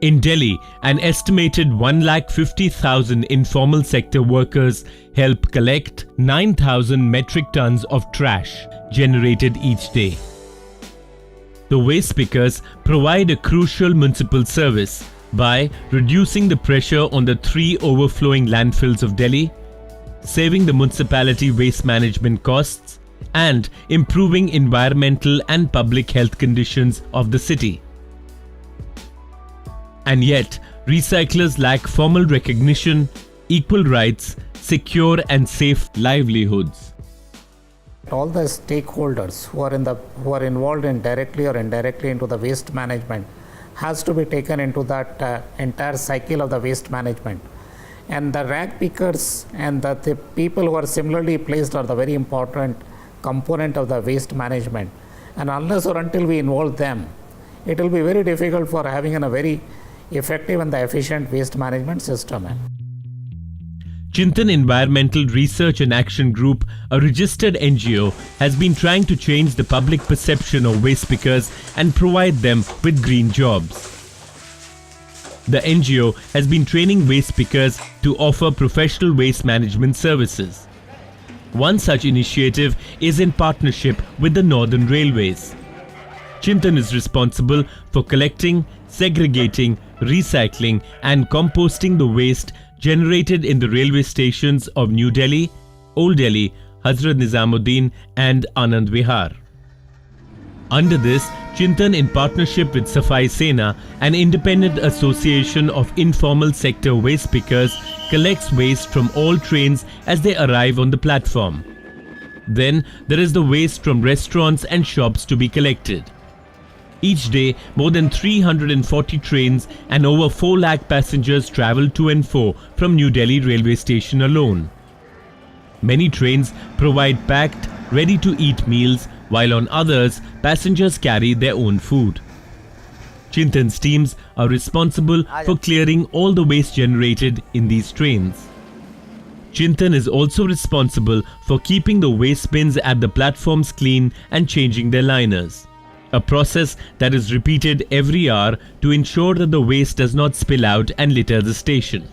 In Delhi, an estimated 150,000 informal sector workers help collect 9,000 metric tons of trash generated each day. The waste pickers provide a crucial municipal service by reducing the pressure on the 3 overflowing landfills of Delhi, saving the municipality waste management costs, and improving environmental and public health conditions of the city. And yet, recyclers lack formal recognition, equal rights, secure and safe livelihoods. All the stakeholders who are involved in directly or indirectly into the waste management has to be taken into that entire cycle of the waste management. And the rag pickers and the people who are similarly placed are the very important component of the waste management. And unless or until we involve them, it will be very difficult for having a very effective and the efficient waste management system. Chintan Environmental Research and Action Group, a registered NGO, has been trying to change the public perception of waste pickers and provide them with green jobs. The NGO has been training waste pickers to offer professional waste management services. One such initiative is in partnership with the Northern Railways. Chintan is responsible for collecting, segregating, recycling and composting the waste generated in the railway stations of New Delhi, Old Delhi, Hazrat Nizamuddin and Anand Vihar. Under this, Chintan, in partnership with Safai Sena, an independent association of informal sector waste pickers, collects waste from all trains as they arrive on the platform. Then there is the waste from restaurants and shops to be collected. Each day, more than 340 trains and over 4 lakh passengers travel to and fro from New Delhi railway station alone. Many trains provide packed, ready-to-eat meals, while on others, passengers carry their own food. Chintan's teams are responsible for clearing all the waste generated in these trains. Chintan is also responsible for keeping the waste bins at the platforms clean and changing their liners. A process that is repeated every hour to ensure that the waste does not spill out and litter the station.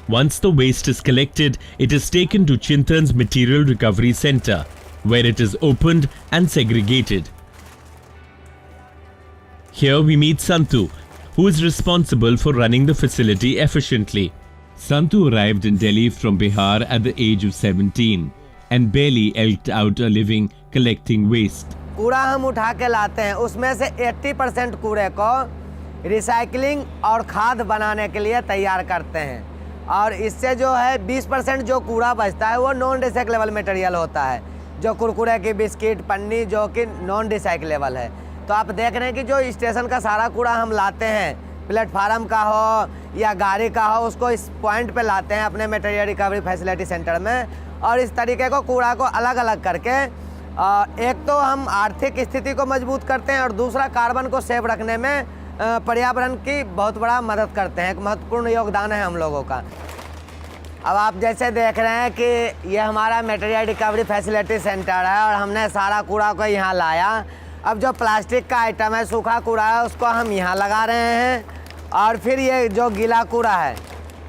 Once the waste is collected, it is taken to Chintan's Material Recovery Center, where it is opened and segregated. Here we meet Santu, who is responsible for running the facility efficiently. Santu arrived in Delhi from Bihar at the age of 17 and barely eked out a living collecting waste. कूड़ा हम उठा के लाते हैं, उसमें से 80% कूड़े को recycling और खाद बनाने के लिए तैयार करते हैं और इससे जो है 20% जो कूड़ा बचता है वो नॉन रिसाइक्लेबल मटेरियल होता है, जो कुरकुरे की बिस्किट पन्नी जो कि नॉन रिसाइक्लेबल है। तो आप देख रहे हैं कि जो स्टेशन का सारा कूड़ा हम लाते हैं, प्लेटफार्म का हो या गाड़ी का हो, उसको इस पॉइंट पे लाते हैं अपने मटेरियल रिकवरी फैसिलिटी सेंटर में और इस तरीके को कूड़ा को अलग अलग करके एक तो हम आर्थिक स्थिति को मजबूत करते हैं और दूसरा कार्बन को सेफ रखने में पर्यावरण की बहुत बड़ा मदद करते हैं। एक महत्वपूर्ण योगदान है हम लोगों का। अब आप जैसे देख रहे हैं कि ये हमारा मटेरियल रिकवरी फैसिलिटी सेंटर है और हमने सारा कूड़ा को यहाँ लाया। अब जो प्लास्टिक का आइटम है, सूखा कूड़ा है, उसको हम यहाँ लगा रहे हैं और फिर ये जो गीला कूड़ा है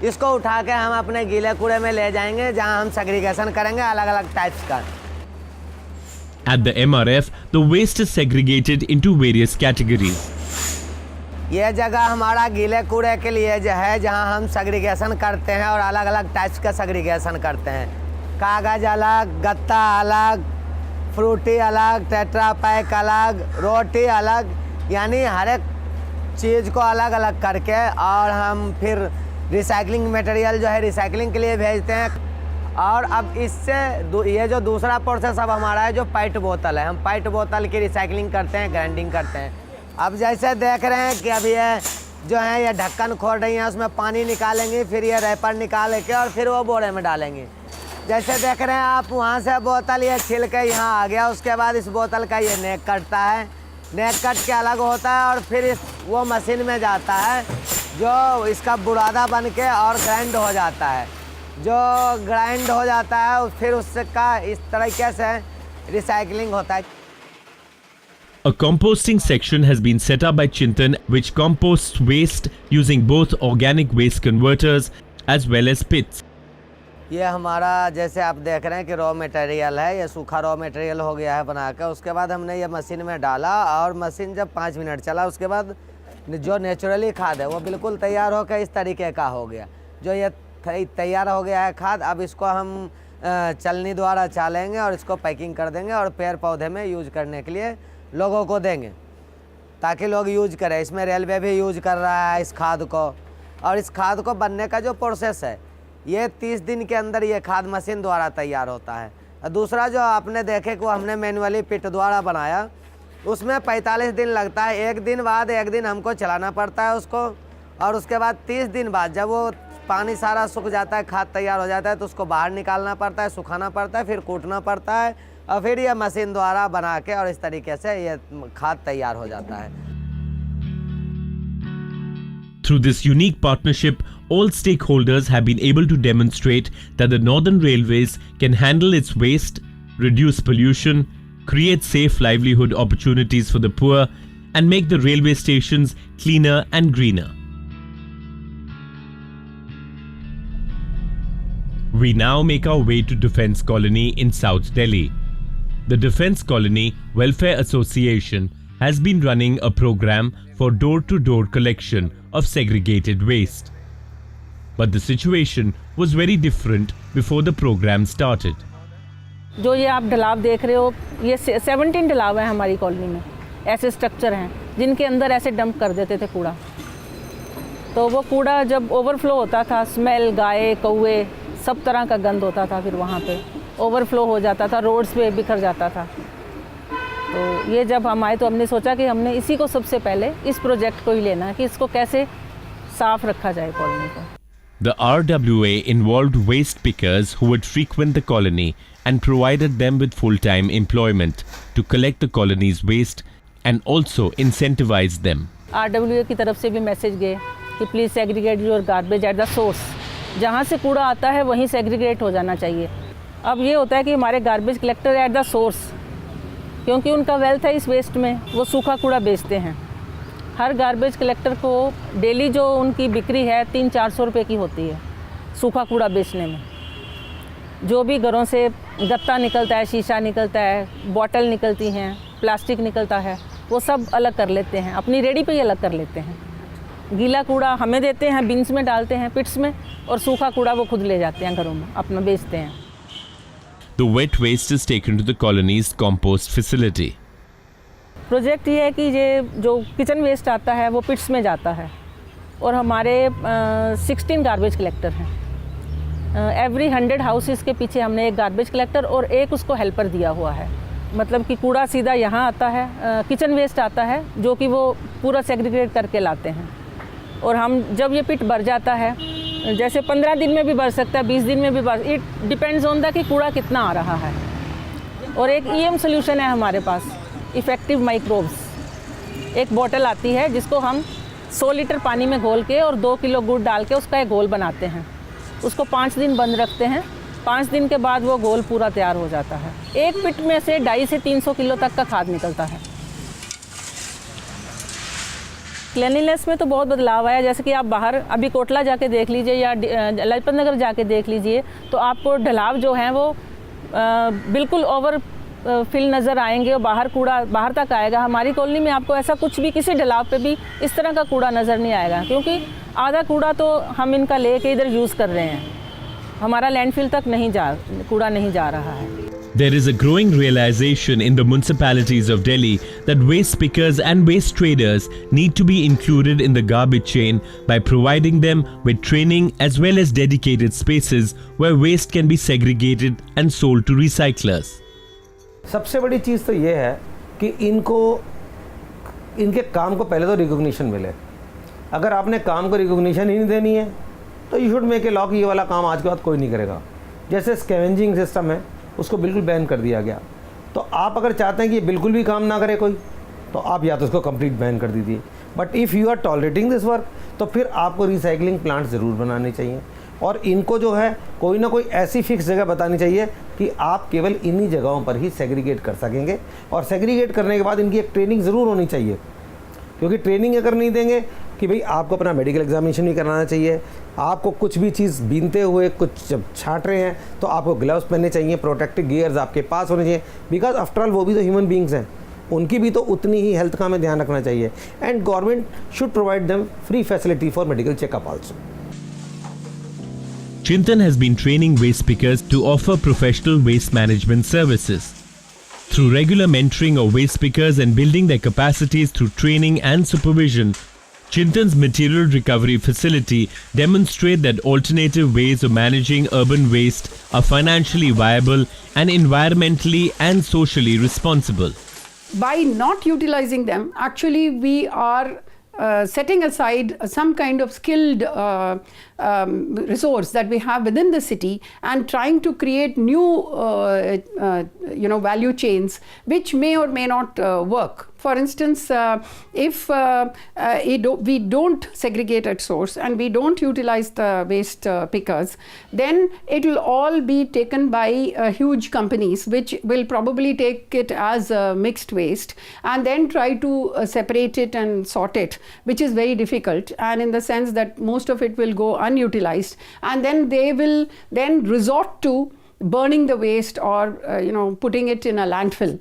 इसको उठा के हम अपने गीले कूड़े में ले जाएंगे जहाँ हम सेग्रीगेशन करेंगे अलग अलग टाइप्स का। At the MRF, the waste is segregated into various categories. ये जगह हमारा गीले कूड़े के लिए जो है जहाँ हम सेग्रीगेशन करते हैं और अलग अलग टाइप्स का सेग्रीगेशन करते हैं। कागज़ अलग, गत्ता अलग, फ्रूटी अलग, टेट्रा पैक अलग, रोटी अलग, यानी हर एक चीज़ को अलग अलग करके और हम फिर रिसाइकलिंग मटेरियल जो है रिसाइकलिंग के लिए भेजते हैं। और अब इससे ये जो दूसरा प्रोसेस अब हमारा है जो पाइट बोतल है, हम पाइट बोतल की रिसाइकलिंग करते हैं, ग्राइंडिंग करते हैं। अब जैसे देख रहे हैं कि अब ये जो है ये ढक्कन खोल रही हैं, उसमें पानी निकालेंगे, फिर ये रैपर निकाल के और फिर वो बोरे में डालेंगे। जैसे देख रहे हैं आप वहाँ से बोतल ये छिल के यहाँ आ गया, उसके बाद इस बोतल का ये नेक कटता है, नेक कट के अलग होता है और फिर वो मशीन में जाता है जो इसका बुरादा बन के और ग्राइंड हो जाता है। जो ग्राइंड हो जाता है फिर उसका इस तरीके से रिसाइकलिंग होता है। A composting section has been set up by Chintan, which composts waste using both organic waste converters as well as pits. ये हमारा जैसे आप देख रहे हैं कि रॉ मटेरियल है, ये सूखा रॉ मटेरियल हो गया है बनाकर। उसके बाद हमने ये मशीन में डाला और मशीन जब 5 मिनट चला उसके बाद जो नेचुरली खाद है वो बिल्कुल तैयार होकर इस तरीके का हो गया। जो ये तैयार हो गया है खाद, अब इसको हम चलनी द्वारा चालेंगे और इसको पैकिंग कर देंगे और पेड़ पौधे में यूज करने के लिए लोगों को देंगे ताकि लोग यूज करें। इसमें रेलवे भी यूज कर रहा है इस खाद को, और इस खाद को बनने का जो प्रोसेस है ये 30 दिन के अंदर ये खाद मशीन द्वारा तैयार होता है। और दूसरा जो आपने देखे कि हमने मैनुअली पिट द्वारा बनाया, उसमें 45 दिन लगता है। एक दिन बाद एक दिन हमको चलाना पड़ता है उसको, और उसके बाद 30 दिन बाद जब वो पानी सारा सूख जाता है, खाद तैयार हो जाता है, तो उसको बाहर निकालना पड़ता है, सुखाना पड़ता है, फिर कूटना पड़ता है और फिर ये मशीन द्वारा बना के और इस तरीके से ये खाद तैयार हो जाता है। Through this unique partnership, all stakeholders have been able to demonstrate that the Northern Railways can handle its waste, reduce pollution, create safe livelihood opportunities for the poor, and make the railway stations cleaner and greener. We now make our way to Defence Colony in South Delhi. The Defence Colony Welfare Association has been running a program for door-to-door collection of segregated waste. But the situation was very different before the program started. जो ये आप ढलाव देख रहे हो, ये 17 ढलाव हैं हमारी colony में। ऐसे स्ट्रक्चर हैं जिनके अंदर ऐसे डंप कर देते थे कूड़ा। तो वो कूड़ा जब ओवरफ्लो होता था, स्मेल, गाय, कौवे, सब तरह का गंद होता था, फिर वहाँ पे ओवरफ्लो हो जाता था, रोड्स पे बिखर जाता था। तो ये जब हम आए तो हमने सोचा कि हमने इसी को सबसे पहले इस प्रोजेक्ट को ही लेना है कि इसको कैसे साफ रखा जाए कॉलोनी को। The RWA involved waste pickers who would frequent the colony and provided them with full-time employment to collect the colony's waste and also incentivized them. RWA की तरफ से भी मैसेज गए कि please segregate your garbage at the source. जहाँ से कूड़ा आता है वहीं सेग्रीगेट हो जाना चाहिए। अब ये होता है कि हमारे garbage collector at the source, क्योंकि उनका वेल्थ है इस वेस्ट में, वो सूखा कूड़ा बेचते हैं। हर गार्बेज कलेक्टर को डेली जो उनकी बिक्री है 300-400 रुपये की होती है सूखा कूड़ा बेचने में। जो भी घरों से गत्ता निकलता है, शीशा निकलता है, बॉटल निकलती हैं, प्लास्टिक निकलता है, वो सब अलग कर लेते हैं, अपनी रेडी पे ही अलग कर लेते हैं। गीला कूड़ा हमें देते हैं, बिन्स में डालते हैं, पिट्स में, और सूखा कूड़ा वो खुद ले जाते हैं घरों में, अपना बेचते हैं। The wet waste is taken to the colony's compost facility. Project ये है कि ये जो किचन वेस्ट आता है वो पिट्स में जाता है, और हमारे 16 गार्बेज कलेक्टर हैं। एवरी 100 हाउसेस के पीछे हमने एक गार्बेज कलेक्टर और एक उसको हेल्पर दिया हुआ है। मतलब कि कूड़ा सीधा यहाँ आता है, किचन वेस्ट आता है जो कि वो पूरा सेग्रीगेट करके लाते हैं, और हम जब ये पिट भर जाता है, जैसे 15 दिन में भी भर सकता है, 20 दिन में भी भर, इट डिपेंड्स ऑन द कि कूड़ा कितना आ रहा है। और एक EM सोल्यूशन है हमारे पास, इफ़ेक्टिव माइक्रोब्स। एक बोतल आती है जिसको हम 100 लीटर पानी में घोल के और 2 किलो गुड़ डाल के उसका एक घोल बनाते हैं। उसको 5 दिन बंद रखते हैं। 5 दिन के बाद वो घोल पूरा तैयार हो जाता है। एक पिट में से 250 से 300 किलो तक का खाद निकलता है। क्लीनिनेस में तो बहुत बदलाव आया। जैसे कि आप बाहर अभी कोटला जाके देख लीजिए या लाजपत नगर जाके देख लीजिए, तो आपको ढलाव जो हैं वो बिल्कुल ओवर फिल नज़र आएंगे और बाहर कूड़ा बाहर तक आएगा। हमारी कॉलोनी में आपको ऐसा कुछ भी, किसी ढलाव पे भी इस तरह का कूड़ा नज़र नहीं आएगा, क्योंकि आधा कूड़ा तो हम इनका लेके इधर यूज़ कर रहे हैं। हमारा लैंडफिल तक कूड़ा नहीं जा रहा है। There is a growing realization in the municipalities of Delhi that waste pickers and waste traders need to be included in the garbage chain by providing them with training as well as dedicated spaces where waste can be segregated and sold to recyclers. सबसे बड़ी चीज़ तो ये है कि इनके काम को पहले तो रिकॉग्निशन मिले। अगर आपने काम को रिकॉग्निशन ही नहीं देनी है तो you should make a law कि ये वाला काम आज के बाद कोई नहीं करेगा। जैसे स्कैवेंजिंग सिस्टम है, उसको बिल्कुल बैन कर दिया गया। तो आप अगर चाहते हैं कि ये बिल्कुल भी काम ना करे कोई, तो आप या तो उसको कंप्लीट बैन कर दीजिए। But if you are tolerating this work, तो फिर आपको रिसाइकलिंग प्लांट ज़रूर बनाने चाहिए। और इनको जो है कोई ना कोई ऐसी फिक्स जगह बतानी चाहिए कि आप केवल इन्हीं जगहों पर ही सेग्रीगेट कर सकेंगे। और सेग्रीगेट करने के बाद इनकी एक ट्रेनिंग ज़रूर होनी चाहिए, क्योंकि ट्रेनिंग अगर नहीं देंगे कि भाई आपको अपना मेडिकल एग्जामिनेशन भी कराना चाहिए, आपको कुछ भी चीज़ बीनते हुए कुछ जब छाँट रहे हैं तो आपको ग्लव्स पहनने चाहिए, प्रोटेक्टिव गियर्स आपके पास होने चाहिए, बिकॉज आफ्टर ऑल वो भी तो ह्यूमन बींग्स हैं, उनकी भी तो उतनी ही हेल्थ का हमें ध्यान रखना चाहिए। And government should provide them free facility for medical checkup also. Chintan has been training waste pickers to offer professional waste management services. Through regular mentoring of waste pickers and building their capacities through training and supervision, Chintan's material recovery facility demonstrate that alternative ways of managing urban waste are financially viable and environmentally and socially responsible. By not utilizing them, actually we are setting aside some kind of skilled resource that we have within the city and trying to create new value chains which may or may not work. For instance, if we don't segregate at source and we don't utilize the waste pickers, then it will all be taken by huge companies which will probably take it as mixed waste and then try to separate it and sort it, which is very difficult, and in the sense that most of it will go unutilized, and then they will then resort to burning the waste or putting it in a landfill,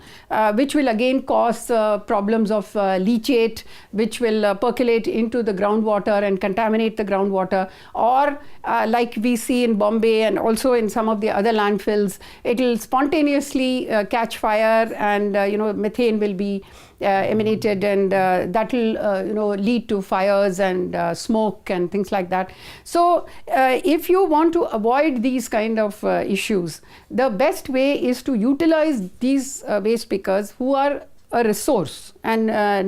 which will again cause problems of leachate, which will percolate into the groundwater and contaminate the groundwater, or like we see in Bombay and also in some of the other landfills, it will spontaneously catch fire and methane will be emanated, and that will lead to fires and smoke and things like that. So if you want to avoid these kind of issues, the best way is to utilize these waste pickers who are a resource and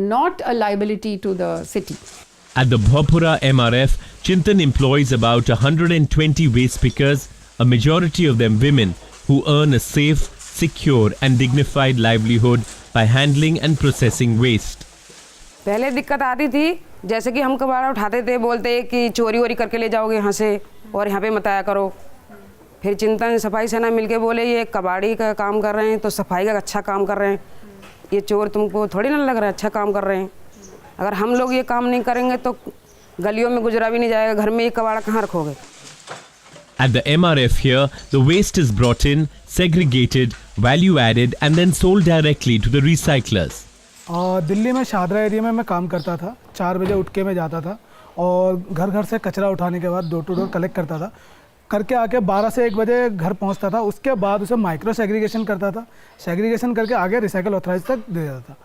not a liability to the city. At the Bhopura MRF, Chintan employs about 120 waste pickers, a majority of them women, who earn a safe, secure and dignified livelihood by handling and processing waste. पहले दिक्कत आती थी, जैसे कि हम कबाड़ा उठाते थे, बोलते कि चोरी वोरी करके ले जाओगे यहाँ से और यहाँ पे मत आया करो। फिर चिंतन सफाई सेना मिलके बोले ये कबाड़ी का काम कर रहे हैं तो सफाई का अच्छा काम कर रहे हैं, ये चोर तुमको थोड़ी ना लग रहा है, अच्छा काम कर रहे हैं। अगर हम लोग ये काम नहीं करेंगे तो गलियों में गुजरा भी नहीं जाएगा, घर में ये कबाड़ा कहाँ रखोगे। At the MRF here, the waste is brought in, segregated, value added and then sold directly to the recyclers. Delhi में शादरा एरिया में मैं काम करता था। 4 बजे उठ के मैं जाता था और घर घर से कचरा उठाने के बाद डोर टू डोर कलेक्ट करता था, करके आके 12 से 1 बजे घर पहुंचता था। उसके बाद उसे माइक्रो सेग्रीगेशन करता था, सेग्रीगेशन करके आगे रिसाइकल ऑथराइज तक दे देता था।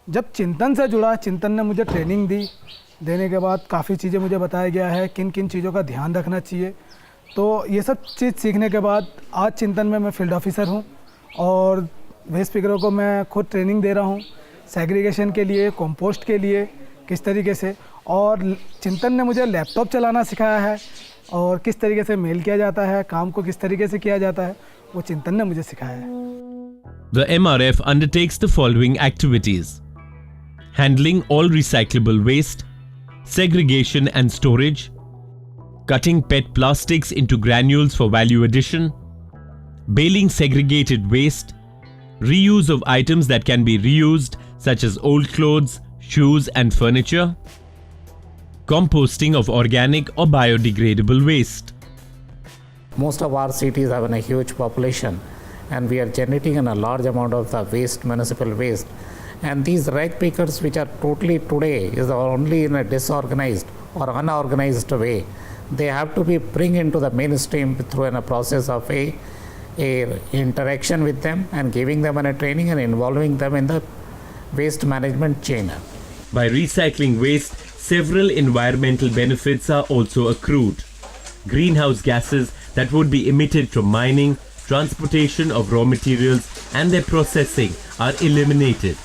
जब चिंतन से जुड़ा, चिंतन ने मुझे ट्रेनिंग दी, देने के बाद काफ़ी चीज़ें मुझे बताया गया है किन किन चीज़ों का ध्यान रखना चाहिए। तो ये सब चीज़ सीखने के बाद आज चिंतन में मैं फील्ड ऑफिसर हूँ और वेस्ट पिकरों को मैं खुद ट्रेनिंग दे रहा हूँ सेग्रीगेशन के लिए, कंपोस्ट के लिए किस तरीके से, और चिंतन ने मुझे लैपटॉप चलाना सिखाया है और किस तरीके से मेल किया जाता है, काम को किस तरीके से किया जाता है, वो चिंतन ने मुझे सिखाया है। The MRF undertakes the following activities: handling all recyclable waste, segregation and storage, cutting PET plastics into granules for value addition, baling segregated waste, reuse of items that can be reused such as old clothes, shoes and furniture, composting of organic or biodegradable waste. Most of our cities have a huge population and we are generating a large amount of the waste, municipal waste. And these rag pickers, which are totally today is only in a disorganized or unorganized way, they have to be bring into the mainstream through a process of a interaction with them and giving them a training and involving them in the waste management chain. By recycling waste, several environmental benefits are also accrued. Greenhouse gases that would be emitted from mining, transportation of raw materials and their processing are eliminated.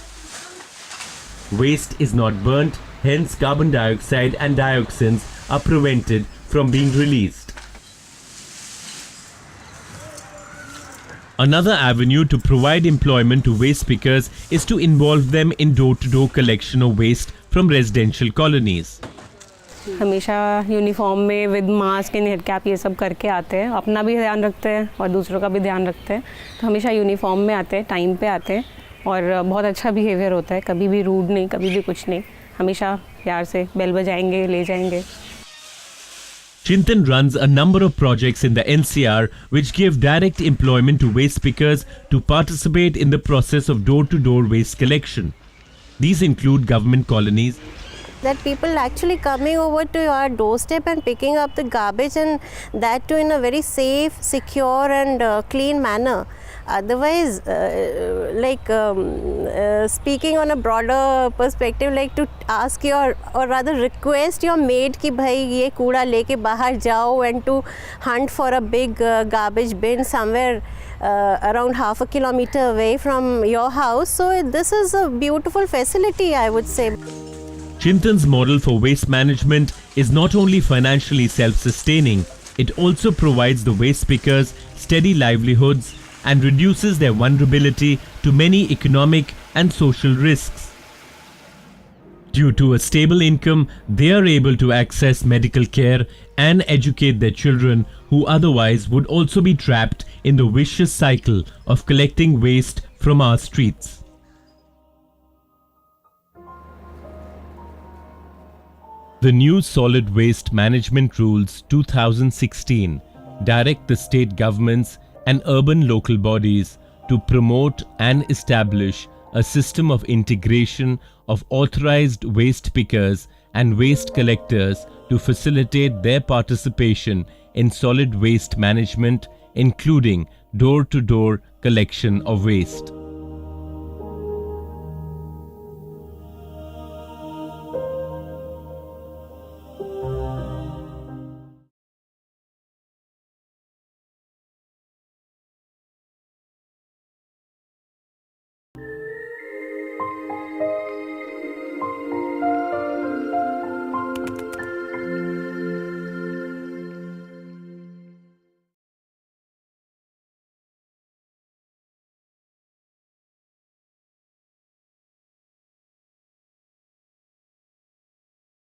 Waste is not burnt, hence carbon dioxide and dioxins are prevented from being released. Another avenue to provide employment to waste pickers is to involve them in door-to-door collection of waste from residential colonies. हमेशा uniform में with mask and head cap ये सब करके आते हैं, अपना भी ध्यान रखते हैं और दूसरों का भी ध्यान रखते हैं। तो हमेशा यूनिफॉर्म में आते हैं, टाइम पे आते हैं और बहुत अच्छा बिहेवियर होता है, कभी भी रूड नहीं, कभी भी कुछ नहीं, हमेशा प्यार से बेल बजाएंगे, ले जाएंगे। Chintan runs a number of projects in the NCR which give direct employment to waste pickers to participate in the process of door-to-door waste collection. These include government colonies, that people actually coming over to your doorstep and picking up the garbage, and that too in a very safe, secure and clean manner. Otherwise, speaking on a broader perspective, like to ask your or rather request your maid कि भाई ये कूड़ा लेके बाहर जाओ, and to hunt for a big garbage bin somewhere around half a kilometer away from your house. So this is a beautiful facility, I would say. Chintan's model for waste management is not only financially self-sustaining, it also provides the waste pickers steady livelihoods and reduces their vulnerability to many economic and social risks. Due to a stable income, they are able to access medical care and educate their children who otherwise would also be trapped in the vicious cycle of collecting waste from our streets. The new Solid Waste Management Rules 2016 direct the state governments and urban local bodies to promote and establish a system of integration of authorized waste pickers and waste collectors to facilitate their participation in solid waste management, including door-to-door collection of waste.